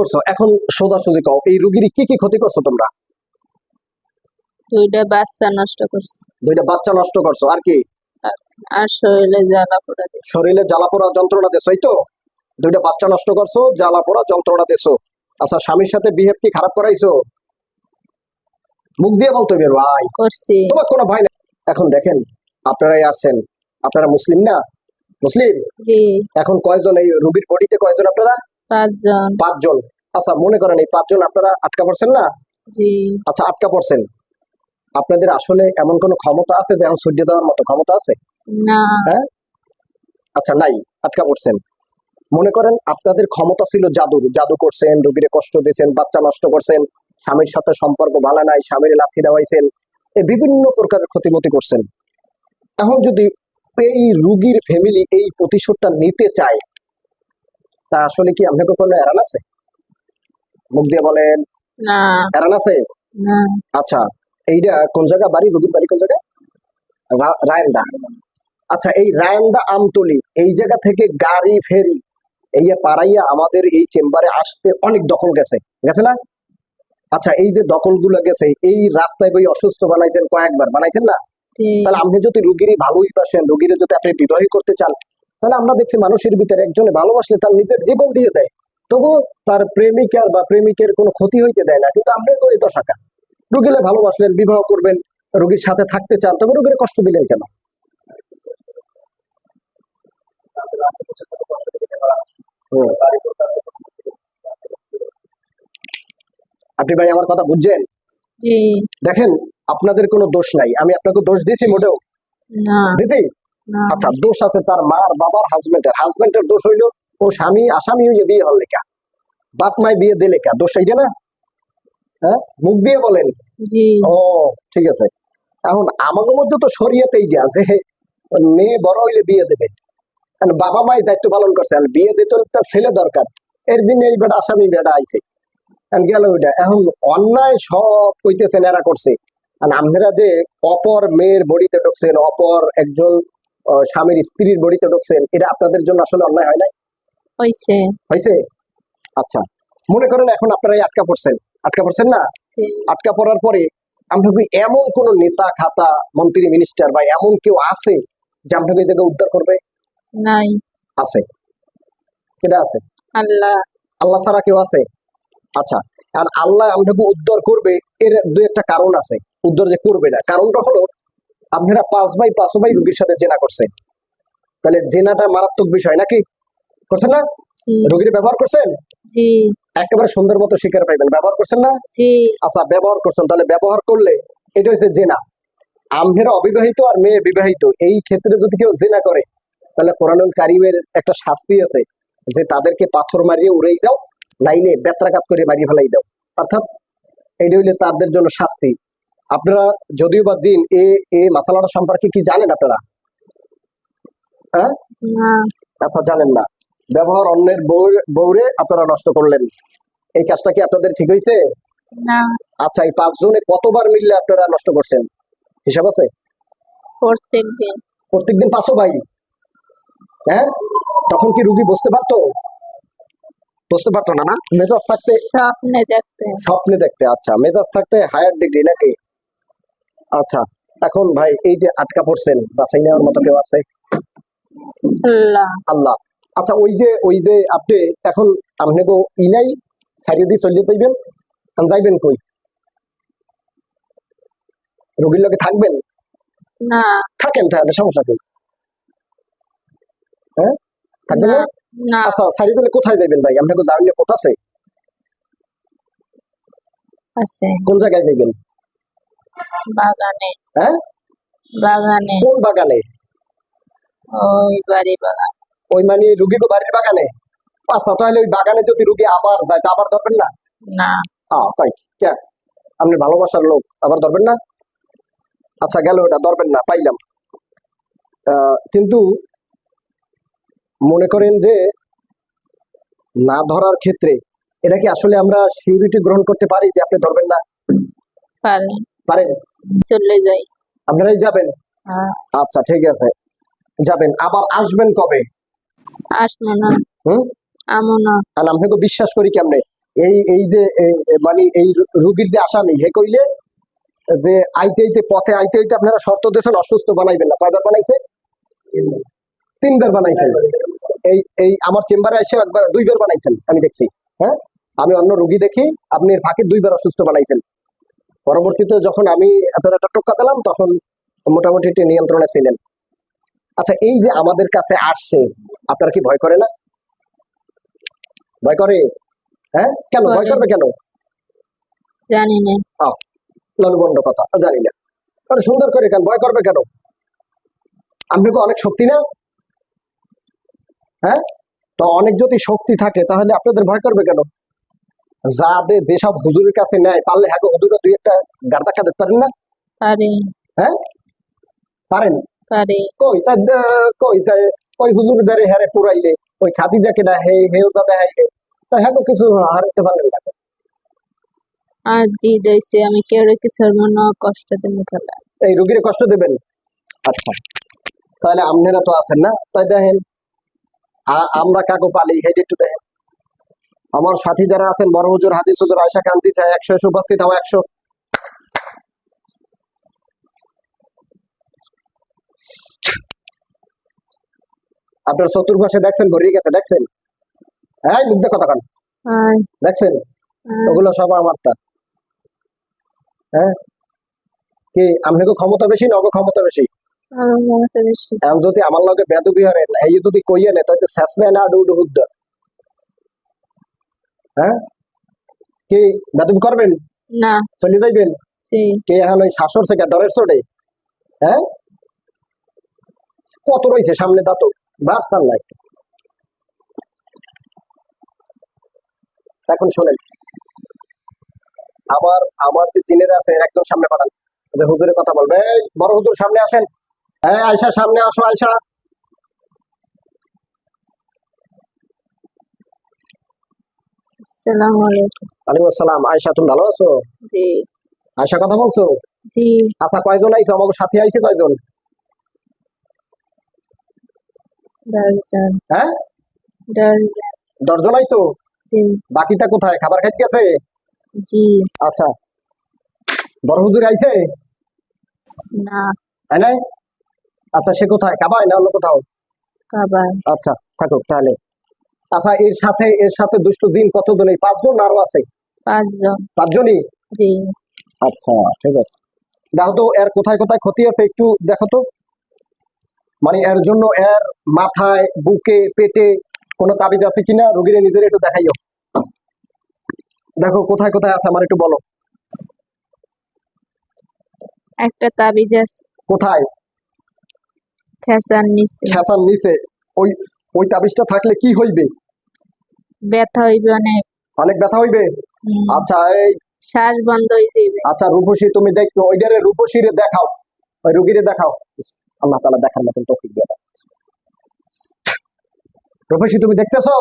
করছো? এখন সোজাসুজি কও, এই রুগীর কি কি ক্ষতি করছো তোমরা? দুইটা বাচ্চা নষ্ট করছে, দুইটা বাচ্চা নষ্ট করছো, আর কি? আর শরীরে জ্বালা পোড়া দিছে। শরীরে জ্বালা পোড়া যন্ত্রণা দিছো, এই তো? দুইটা বাচ্চা নষ্ট করছো, জ্বালা পোড়া যন্ত্রণা দিছো। আচ্ছা, স্বামীর সাথে বিহেভ কি খারাপ করাইছো? মুখ দিয়ে বলতে বের ভাই, করছি। তোমার কোনো ভয় নেই। এখন দেখেন, আপনারাই আসছেন, আপনারা মুসলিম না? মুসলিম। জি, এখন কয়জন এই রুগীর বডিতে কয়জন আপনারা? 5 জন। 5 জন। আচ্ছা, মনে করেন এই 5 জন আপনারা আটকা পড়ছেন না? জি, আচ্ছা, আটকা পড়ছেন, আপনাদের আসলে এমন কোনো ক্ষমতা আছে যে এখন সহ্য যাওয়ার মতো ক্ষমতা আছে? না, হ্যাঁ, আচ্ছা নাই, আটকা পড়ছেন। মনে করেন আপনাদের ক্ষমতা ছিল জাদু করছেন, রোগীরে কষ্ট দিয়েছেন, বাচ্চা নষ্ট করছেন, স্বামীর সাথে সম্পর্ক ভালো নাই, স্বামীর লাথি দেওয়াইছেন, এই বিভিন্ন প্রকারের ক্ষতিমতি করছেন। এখন যদি এই রুগীর ফ্যামিলি এই প্রতিশোধটা নিতে চায়, তা আসলে কি আপনাকে কোনো এরান আছে? মুখ দিয়ে বলেন, না, এরান আছে? না। আচ্ছা, এইটা কোন জায়গা বাড়ি? রুগীর বাড়ি কোন জায়গায়? রায়ন্দা। আচ্ছা, এই রায়ন্দা আমতলি এই জায়গা থেকে গাড়ি ফেরি এই যে পাড়াইয়া আমাদের এই চেম্বারে আসতে অনেক দখল গেছে, গেছে না? আচ্ছা, এই যে দখলগুলো গেছে, এই রাস্তায় বই অসুস্থ বানাইছেন, কয়েকবার বানাইছেন না? জি, তাহলে আপনি যদি রুগীরই ভালোই বাসেন, রুগীরে যদি আপনি বিবাহী করতে চান, তাহলে আমরা দেখছি মানুষের ভিতরে একজনে ভালোবাসলে তার নিজের জীবন দিয়ে দেয়, তবু তার প্রেমিকার বা প্রেমিকের কোনো ক্ষতি হইতে দেয় না। কিন্তু আপনার এই দশাকা, রুগীলে ভালোবাসলেন, বিবাহ করবেন, রুগীর সাথে থাকতে চান, তবে রুগীর কষ্ট দিলেন কেন? হুম। আপনি ভাই আমার কথা বুঝছেন? জি, দেখেন, আপনাদের কোনো দোষ নাই, আমি আপনাকে দোষ দিছি মোটেও? না, দিছি? না। আচ্ছা, দোষ আছে তার মার, বাবার, হাজবেন্ডের দোষ হইলো ও স্বামী আসামি হইয়ে বিয়ে হল লেখা, বাপ মায় বিয়ে দিলে লেখা, দোষ এইটা না? হ্যাঁ, মুখ দিয়ে বলেন। জি, ও, ঠিক আছে। এখন আমাদের মধ্যে তো শরীয়তে এইটা যে মেয়ে বড় হইলে বিয়ে দেবে, কারণ বাবা মাই দায়িত্ব পালন করছে, আর বিয়ে দিতে হলে তার ছেলে দরকার, এর জন্য এই বেটা আসামি বেটা আইছে, গেল ওইটা। এখন অন্যায় সব কইতেছেন এরা করছে, আর আপনারা যে অপর মেয়ের বডিতে ঢুকছেন, অপর একজন স্বামীর স্ত্রীর বডিতে ঢুকছেন, এটা আপনাদের জন্য আসলে অন্যায় হয় নাই? হইছে। হয়েছে? আচ্ছা, মনে করেন এখন আপনারা আটকা পড়ছেন, আটকা পড়ছেন না? জি, আটকা পড়ার পরে আপনাকে এমন কোন নেতা খাতা মন্ত্রী মিনিস্টার বা এমন কেউ আছে যে আপনাকে এই জায়গায় উদ্ধার করবে? নাই। আছে। কেটা আছে? আল্লাহ। আল্লাহ ছাড়া কেউ আছে? আচ্ছা, আর আল্লাহ আপনাকে উদ্ধার করবে, এর দু একটা কারণ আছে। উদ্ধার যে করবে না, কারণটা হলো আপনারা 5 ভাই রুগীর সাথে জেনা করছেন, তাহলে জেনাটা মারাত্মক বিষয় নাকি? করছেন না? জি, রুগীর ব্যবহার করছেন, জি, একেবারে সুন্দর মতো শিকার পাইবেন, ব্যবহার করছেন না? জি, আচ্ছা, ব্যবহার করছেন, তাহলে ব্যবহার করলে এটা হচ্ছে জেনা। আমহেরা অবিবাহিত আর মেয়ে বিবাহিত, এই ক্ষেত্রে যদি কেউ জেনা করে, তাহলে কোরআনুল কারিমের একটা শাস্তি আছে যে তাদেরকে পাথর মারিয়ে উড়াই দাও, নাইলে বেত্রাঘাত করে মারিয়ে ফেলাই দাও, অর্থাৎ এটা হইলে তাদের জন্য শাস্তি। আপনারা যদিও বা জিন এ মাসালাটা সম্পর্কে কি জানেন আপনারা? হ্যাঁ, না, আচ্ছা, জানেন না। ব্যবহার অন্যের বউরে আপনারা নষ্ট করলেন, এই কাজটা কি আপনাদের ঠিক হয়েছে? না। আচ্ছা, এই 5 জনে কতবার মিললে আপনারা নষ্ট করছেন, হিসাব আছে? প্রত্যেকদিন। প্রত্যেকদিন 5 ভাই? হ্যাঁ, তখন কি রুগী বুঝতে পারতো? বুঝতে পারতো না, না? মেজাজ থাকতে, স্বপ্নে দেখতে। স্বপ্নে দেখতে। আচ্ছা, মেজাজ থাকতে হায়ার ডিগ্রি নাকি? আচ্ছা, এখন ভাই এই যে আটকা পড়ছেন, বাঁচাই নেওয়ার মতো কেউ আছে? আল্লাহ। আল্লাহ। আচ্ছা, ওই যে আপনি এখন আপনাকে নাই সাইডে দিয়ে চলে যাইবেন, যাইবেন কই? রোগীর লগে থাকবেন? না, থাকেন, তাহলে সমস্যা কি? হ্যাঁ, থাকবেন না, না? না। আচ্ছা, সাইডে দিলে কোথায় যাইবেন ভাই? আপনাকে জানেন কোথা আছে? আছে কোন জায়গায় যাইবেন? বাগানে। হ্যাঁ, বাগানে। কোন বাগানে? ওই বাড়ি বাগান। ওই মানে রুগীকে বাড়ির বাগানে? আচ্ছা, তাহলে ওই বাগানে যদি রুগী আবার যায়, তা আবার ধরবেন না? না, তাই কে? আপনি ভালোবাসার লোক, আবার ধরবেন না? আচ্ছা, গেল ওটা, ধরবেন না, পাইলাম। কিন্তু মনে করেন যে না ধরার ক্ষেত্রে এটা কি আসলে আমরা সিউরিটি গ্রহণ করতে পারি যে আপনি ধরবেন না? পারে। পারেন? চলে যাই। আপনারাই যাবেন? হ্যাঁ, আচ্ছা, ঠিক আছে, যাবেন। আবার আসবেন কবে? আসবো না। হুম, আমো না। আর আপনাকে বিশ্বাস করি কেমনে? এই যে মানে এই রুগীর যে আসামি হে কইলে যে আইতে আইতে পথে আইতে আইতে আপনারা শর্ত দিয়েছেন অসুস্থ বানাইবেন না, কয়বার বানাইছে? 3বার বানাইছেন। এই আমার চেম্বারে এসে একবার 2বার বানাইছেন আমি দেখছি। হ্যাঁ, আমি অন্য রুগী দেখি আপনি এর ফাঁকে 2বার অসুস্থ বানাইছেন। পরবর্তীতে যখন আমি আপনার একটা টোক্কা দিলাম তখন মোটামুটি একটু নিয়ন্ত্রণে ছিলেন। আচ্ছা, এই যে আমাদের কাছে আসছে, আপনার কি ভয় করে না? ভয় করে? হ্যাঁ, কেন ভয় করে। করবে কেন? জানি না। ললবন্ড কথা, জানি না। কারণ সুন্দর করে কেন ভয় করবে কেন? আপনাকে অনেক শক্তি না? হ্যাঁ, তো অনেক যদি শক্তি থাকে তাহলে আপনাদের ভয় করবে কেন? যাদের যেসব হুজুরের কাছে নেয় পারলে হ্যাঁ হুজুরে 2 একটা গার্দা খাতে পারেন না? পারে। হ্যাঁ, পারেন। পারে। কই তাই ওই হুজুরদের হারে পুরাইলে ওই খাদিজাকে না হে হেও যা দেখাইলে তা হ্যাঁ কিছু হারাতে পারলেন না। আর জি দিয়েছে, আমি কেউ কিছুর মনে কষ্ট দেবো খেলা। এই রুগীরে কষ্ট দেবেন? আচ্ছা, তাহলে আপনারা তো আছেন না, তাই দেখেন আমরা কাকু পালি হেড একটু দেখেন। আমার সাথী যারা আছেন বড় হুজুর, হাদিস হুজুর, আয়সা কান্তি চাই 100 এসে উপস্থিত হওয়া 100। আপনার চতুর্পাশে দেখছেন ভরিয়ে গেছে, দেখছেন? হ্যাঁ, মুগ্ধ কথা কান আর দেখছেন? আর ওগুলো সব আমার তা। হ্যাঁ, কি আপনাকে ক্ষমতা বেশি না ওকে ক্ষমতা বেশি? আমার মমতা বেশি। এখন যদি আমার লগে বেদবি হারেন এই যদি কইয়ে নে তাহলে শেষমে না ডুড হুদ্দ। হ্যাঁ, কি বেদবি করবেন? না। চলে যাইবেন? জি। কে এখন ওই শাসর থেকে ডরের চোটে? হ্যাঁ, কত রয়েছে সামনে দাঁত বাড়ছান না একটু। এখন শোনেন, আমার আমার যে জিনের আছে এর একদম সামনে পাঠান, যে হুজুরের কথা বলবে। এই বড় হুজুর সামনে আসেন। হ্যাঁ আয়সা, সামনে আসো আয়সা। আসসালামু আলাইকুম। ওয়ালাইকুম আসসালাম। আয়সা তুমি ভালো আছো? জি। আয়সা কথা বলছো? জি। আচ্ছা, কয়জন আইছো? আমাকে সাথে আইছে কয়জন? 10 জন। হ্যাঁ, 10 জন। 10 জন আইছো? জি। বাকিটা কোথায়? খাবার খাইতে গেছে? জি। আচ্ছা, বড় হুজুর আইছে? না। তাই নাই? আচ্ছা, সে কোথায়? কাবায় না অন্য কোথাও? খাবার। আচ্ছা, থাকুক তাহলে। আচ্ছা, এর সাথে দুষ্ট জিন কতজন? এই 5 জন আরো আছে? 5 জন। 5 জনই? জি। আচ্ছা, ঠিক আছে। দেখো তো এর কোথায় কোথায় ক্ষতি আছে একটু দেখো তো। মানে এর জন্য এর মাথায়, বুকে, পেটে কোনো তাবিজ আছে কিনা রোগীরে নিজের একটু দেখাইও। দেখো কোথায় কোথায় আছে আমার একটু বলো। একটা তাবিজ আছে কোথায়? খেসার নিচে। খেসার নিচে? ওই ওই তাবিজটা থাকলে কি হইবে? ব্যথা হইবে অনেক। অনেক ব্যথা হইবে? হুম। আচ্ছা, এই শ্বাস বন্ধ হয়ে যাবে। আচ্ছা রূপসী তুমি দেখতো ওইটারে রূপসীরে দেখাও, ওই রুগীরে দেখাও। আল্লাহ তাআলা দেখার মতন তৌফিক দিয়ে দাও। রূপসী তুমি দেখতেছো?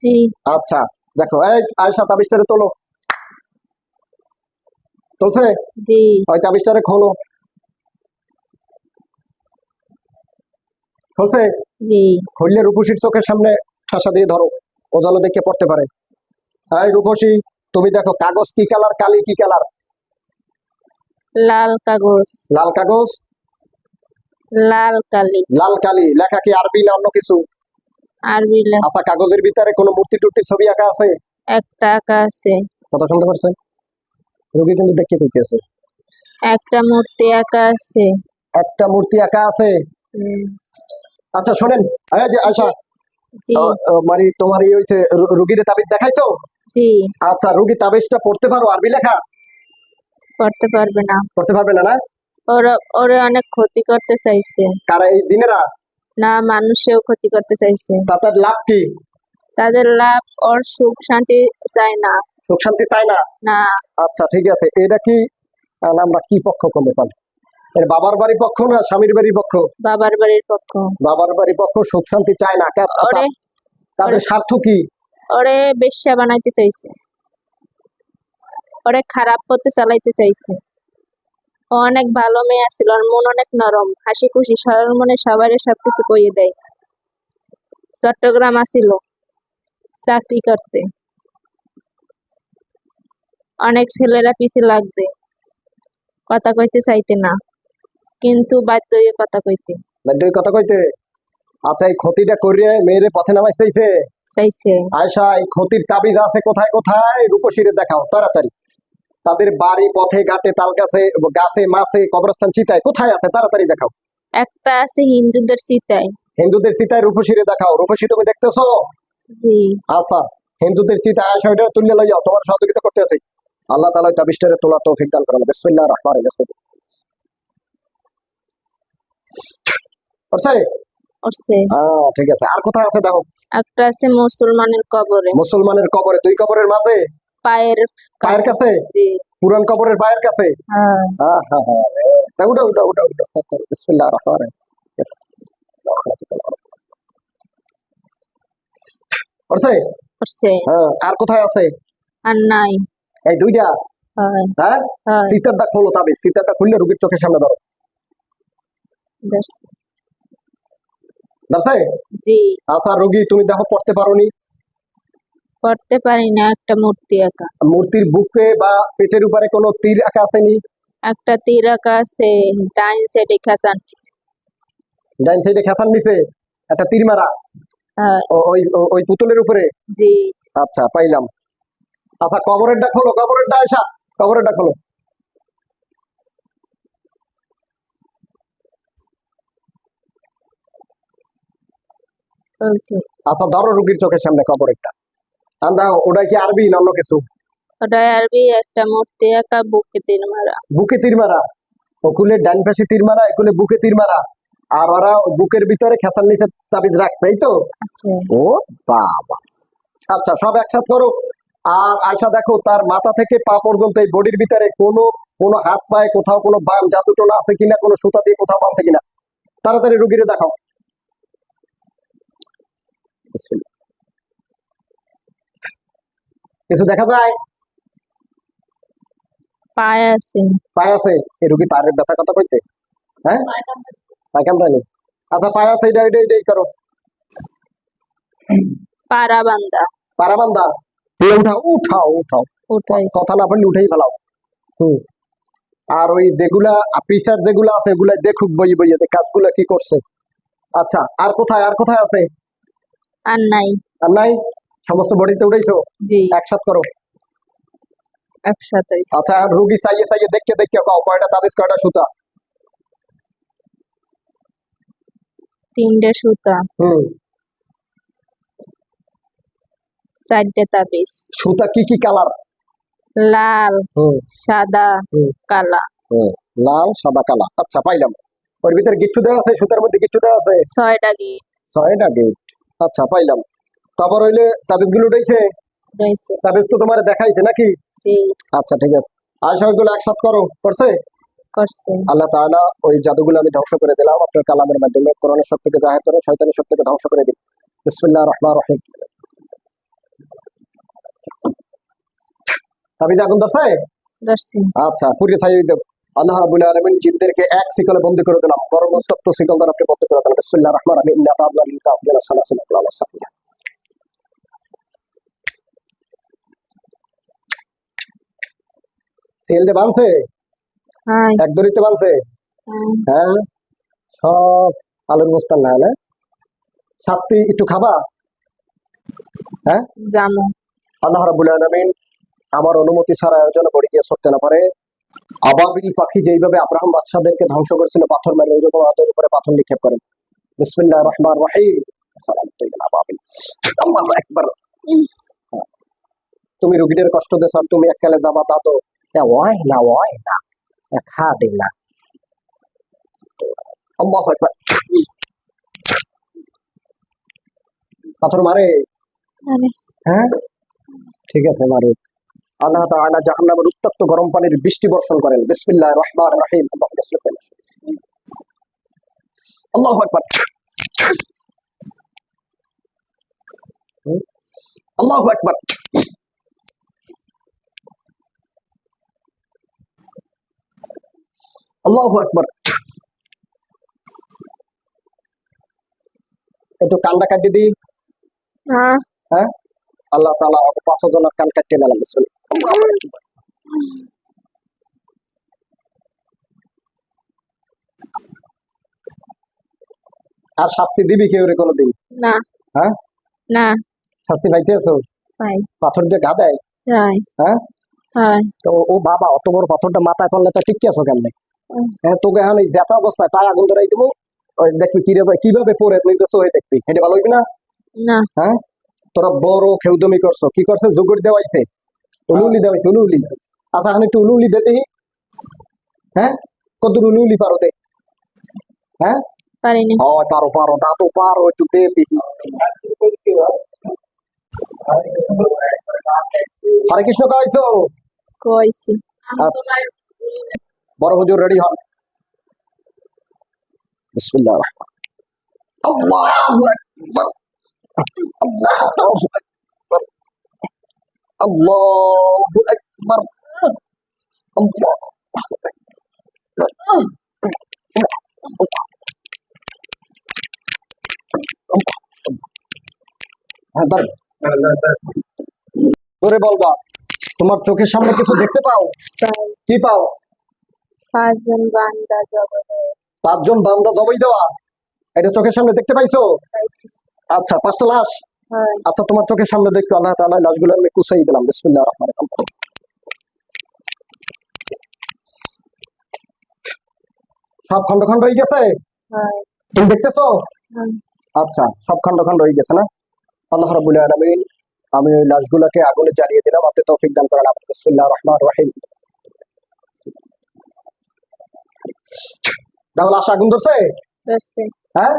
জি। আচ্ছা, দেখো এই আয়েশা তাবিজটারে তোলো। তুলছে? জি। ওই তাবিজটারে খোলো। খুলছে? জি। খুললে রূপসীর চোখের সামনে ঠাসা দিয়ে ধরো, ও যেন দেখে পড়তে পারে। এই রূপসী তুমি দেখো কাগজ কি কালার, কালি কি কালার? লাল কাগজ। লাল কাগজ? লাল কালি। লাল কালি। লেখা কি আরবি না অন্য কিছু? আরবি লেখা। আচ্ছা, কাগজের ভিতরে কোনো মূর্তি টুর্তির ছবি আঁকা আছে? একটা আঁকা আছে। কথা শুনতে পারছেন? রোগী কিন্তু দেখতে পেয়েছে। একটা মূর্তি আঁকা আছে। একটা মূর্তি আঁকা আছে? হুম। আচ্ছা শোনেন, এই যে আয়সা, জি। মানে তোমার এই হয়েছে রুগীর তাবিজ দেখাইছো? জি। আচ্ছা, রুগী তাবিজটা পড়তে পারো আরবি লেখা? পড়তে পারবে না। পড়তে পারবে না? না, ওরা ওরে অনেক ক্ষতি করতে চাইছে। কারা? এই জিনেরা? না, মানুষেও ক্ষতি করতে চাইছে। তাদের লাভ কি? তাদের লাভ ওর সুখ শান্তি চায় না। সুখ শান্তি চায় না? না। আচ্ছা, ঠিক আছে। এটা কি আমরা কি পক্ষ করলে পান? এর বাবার বাড়ি পক্ষ না স্বামীর বাড়ি পক্ষ? বাবার বাড়ির পক্ষ। বাবার বাড়ি পক্ষ সুখ শান্তি চায় না। ওরে তাদের স্বার্থ কি? ওরে বেশ্যা বানাইতে চাইছে। ওরে খারাপ পথে চালাইতে চাইছে। ও অনেক ভালো মেয়ে ছিল, ওর মন অনেক নরম, হাসি খুশি, সরল মনে সবারে সবকিছু কইয়ে দেয়। চট্টগ্রাম আসিল চাকরি করতে। অনেক ছেলেরা পিছে লাগবে, কথা কইতে চাইতে না, কিন্তু বাধ্য হয়ে কথা কইতে দুই কথা কইতে। আচ্ছা, এই ক্ষতিটা করিয়ে মেয়েরে পথে নামাই চাইছে। চাইছে। আয়সা, এই ক্ষতির তাবিজ আছে কোথায় কোথায়? রূপসীরে দেখাও তাড়াতাড়ি। তাদের বাড়ি, পথে ঘাটে, তাল গাছে, গাছে মাছে, কবরস্থান চিতায়, কোথায় আছে তাড়াতাড়ি দেখাও। একটা আছে হিন্দুদের চিতায়। হিন্দুদের চিতায় রূপসীরে দেখাও। রূপসী তুমি দেখতেছো? জি। আচ্ছা, হিন্দুদের চিতায় আয়সা, ওইটা তুলে লই যাও, তোমার সহযোগিতা করতে আছে। আল্লাহ তাআলা তাবিজটারে তোলার তৌফিক দান করেন। বিসমিল্লাহির রহমানির রহিম। করছে? করছে। হ্যাঁ, ঠিক আছে। আর কোথায় আছে দেখো? একটা আছে মুসলমানের কবরে, মুসলমানের কবরে, দুই কবরের মাঝে, পায়ের পায়ের কাছে, জি। পুরান কবরের পায়ের কাছে। হ্যাঁ। হ্যাঁ হ্যাঁ হ্যাঁ, তা উঠো উঠো উঠো উঠো। বিসমিল্লাহির রহমানির রহিম। করছে? করছে। হ্যাঁ, আর কোথায় আছে? আর নাই। এই দুইটা। হয়। হ্যাঁ, হয়। সিতারটা খোলো, তবে সিতারটা খুললে রুগীর চোখের সামনে ধরো। ধরছে। ধরছে? জি। আচ্ছা, রুগী তুমি দেখো পড়তে পারোনি। পড়তে পারি না, একটা মূর্তি আঁকা। মূর্তির বুকে বা পেটের উপরে কোনো তীর আঁকা আসেনি? একটা তীর আঁকা আছে, ডাইন সাইডে খেসান। ডাইন সাইডে খেসার নিচে একটা তীর মারা, হ্যাঁ। ওই পুতুলের উপরে। জি। আচ্ছা, পাইলাম। আচ্ছা, কবরেরটা খোলো, কবরেরটা আসা, কবরেরটা খোলো। বলছি। আচ্ছা, ধরো রুগীর চোখের সামনে কবরেরটা। আন্দা, ওটা কি আরবি না অন্য কিছু? ওটা আরবি, একটা মূর্তি আঁকা, বুকে তীর মারা। বুকে তীর মারা, ওকুলে ডান পাশে তীর মারা, একুলে বুকে তীর মারা, আর ওরা বুকের ভিতরে খেসার নিচে তাবিজ রাখছে, এই তো? আছে। ও বাবা। আচ্ছা, সব একসাথ করো। আর আয়সা দেখো, তার মাথা থেকে পা পর্যন্ত এই বডির ভিতরে কোনো কোনো হাত পায়ে কোথাও কোনো বাম জাদু টোনা আছে কিনা, কোনো সুতা দিয়ে কোথাও বাঁধছে কিনা, তাড়াতাড়ি রুগীরে দেখাও। বিসমিল্লাহ। কিছু দেখা যায়? পায়ে আছে। পায়ে আছে? এই রুগী পায়ের ব্যথা কথা কইতে? হ্যাঁ, পায়ে কামড়ানি। আচ্ছা, পায়ে আছে, এটা এটা এটাই করো। পাড়া বান্দা। পারাবান্দা, উঠাও উঠাও উঠাও। উঠাইছে। কথা না পারলে উঠেই ফেলাও। হুম। আর ওই যেগুলা পিসার যেগুলা আছে, এগুলা দেখুক বই বইয়ে যে কাজগুলা কি করছে। আচ্ছা, আর কোথায়, আর কোথায় আছে? আর নাই। আর নাই? সমস্ত বডিতে উঠাইছো? জি। একসাথ করো। একসাথে। আচ্ছা, রুগী চাইয়ে চাইয়ে দেখে দেখে পাও কয়টা তাবিজ, কয়টা সুতা? 3টে সুতা, হুম। 4টে তাবিজ। সুতা কি কি কালার? লাল, হুম সাদা, হুম কালা। হুম। লাল, সাদা, কালা। আচ্ছা, পাইলাম। ওর ভিতরে গিচ্ছু দেওয়া আছে, সুতার মধ্যে গিচ্ছু দেওয়া আছে? 6টা গিট 6টা গেট। আচ্ছা, পাইলাম। তারপর হইলে তাবিজ গুলো উঠেছে? রয়েছে। তাবিজ তো তোমার দেখাইছে নাকি? জি। আচ্ছা, ঠিক আছে। আয়সা, ওইগুলো একসাথ করো। করছে? করছে। আল্লাহ তাআলা ওই জাদুগুলো আমি ধ্বংস করে দিলাম আপনার কালামের মাধ্যমে। কোরআনের শক্তিকে জাহির করে শয়তানের শক্তিকে ধ্বংস করে দিন। বিসমিল্লাহির রহমানির রহিম। তাবিজ আগুন ধরছে? ধরছে। আচ্ছা, পুরি ছাইয়ে দেব। আল্লাহ রাব্বুল আলামিন জিনদেরকে এক শিকলে বন্দী করে দিলাম। গরম উত্তপ্ত শিকল দ্বারা আপনি বন্দী করে দিলাম। বিসমিল্লাহির রহমানির রহিম। ইন্না তা'আবনা লিল কাফিরিনা সালাসিল আলা সাফিয়া। সেল দে বানছে? হাই। এক দড়িতে বানছে? হ্যাঁ, সব আলুর বস্তার না, না? শাস্তি একটু খাবা? হ্যাঁ, জামু। আল্লাহ রাব্বুল আলামিন আমার অনুমতি ছাড়া আয়োজন বড়ি গিয়ে ছড়তে না পারে। আবাবিল পাখি যেইভাবে আব্রাহাম বাদশাদেরকে ধ্বংস করেছিল পাথর মেরে, ওইরকম ওদের উপরে পাথর নিক্ষেপ করেন। বিসমিল্লাহির রহমানির রহিম। সালামতু ইলা আবাবিল। আল্লাহু আকবার। তুমি রুগীদের কষ্ট দেছ, আর তুমি এককালে যাবা, তা তো ওয়াই না খাটে না। আল্লাহু আকবার। পাথর মারে? মানে হ্যাঁ, ঠিক আছে, মারুক। আল্লাহ তাআলা জাহান্নামের উত্তপ্ত গরম পানির বৃষ্টি বর্ষণ করেন। বিসমিল্লাহির রহমানির রহিম। আল্লাহু আকবার। আল্লাহু আকবার। আল্লাহু আকবার। একটু কানটা কাটিয়ে দিই। হ্যাঁ। হ্যাঁ, আল্লাহ তাআলা 5 জনের কান কাটিয়ে নিলাম। বিসমিল্লাহ। আর শাস্তি দিবি কেউ রে কোনোদিন? না হ্যাঁ, না শাস্তি পাইতে আছো? পাই পাথর দিয়ে ঘা দেয়? হয় হ্যাঁ, হয় তো ও বাবা অত বড় পাথরটা মাথায় পড়লে তো ঠিক আছো কেমনে? উম, হ্যাঁ, তোকে এখন এই জেতা অবস্থায় পায়ে আগুন ধরাই দিব, ওই দেখবি কিভাবে কিভাবে পড়ে নিজে সহে দেখবি, এটা ভালো হইবি না? না হ্যাঁ, তোরা বড় খেউদমি করছো, কি করছে? জুগুর দেওয়াইছে, উলুলি দেওয়াইছে, উলুলি। আচ্ছা, এখন একটু উলুলি দে দেখি। হ্যাঁ, কত উলুলি পারো দে। হ্যাঁ, পারিনি পারো পারো, তা তো পারো, একটু দে দেখি। হরে কৃষ্ণ কইছো? কইছি আচ্ছা, বড় হুজুর রেডি হন। বিসমিল্লাহির রহমানির রহিম। আল্লাহু আকবার, আল্লাহু আকবার, আল্লাহু আকবার, আল্লাহু আকবার। হ্যাঁ, দাঁড়াও। জোরে বলবা। তোমার চোখের সামনে কিছু দেখতে পাও? পাই কি পাও? 5 জন বান্দা জগতে 5 জন বান্দা জবাই দেওয়া, এটা চোখের সামনে দেখতে পাইছো? পাইছি আচ্ছা, 5টা লাশ। হয় আচ্ছা, তোমার চোখের সামনে দেখতো আল্লাহ তাআলা লাশগুলো আমি কুচাই দিলাম। বিসমিল্লাহির রহমানির রহিম। সব খন্ড খন্ড হয়ে গেছে, হয় তুমি দেখতেছো? হয় আচ্ছা, সব খন্ড খন্ড হয়ে গেছে না? আল্লাহ রাব্বুল আলামিন, আমি ওই লাশগুলোকে আগুনে জ্বালিয়ে দিলাম, আপনি তৌফিক দান করেন। বিসমিল্লাহির রহমানির রহিম। দাও, লাশ আগুন ধরছে? ধরছে হ্যাঁ,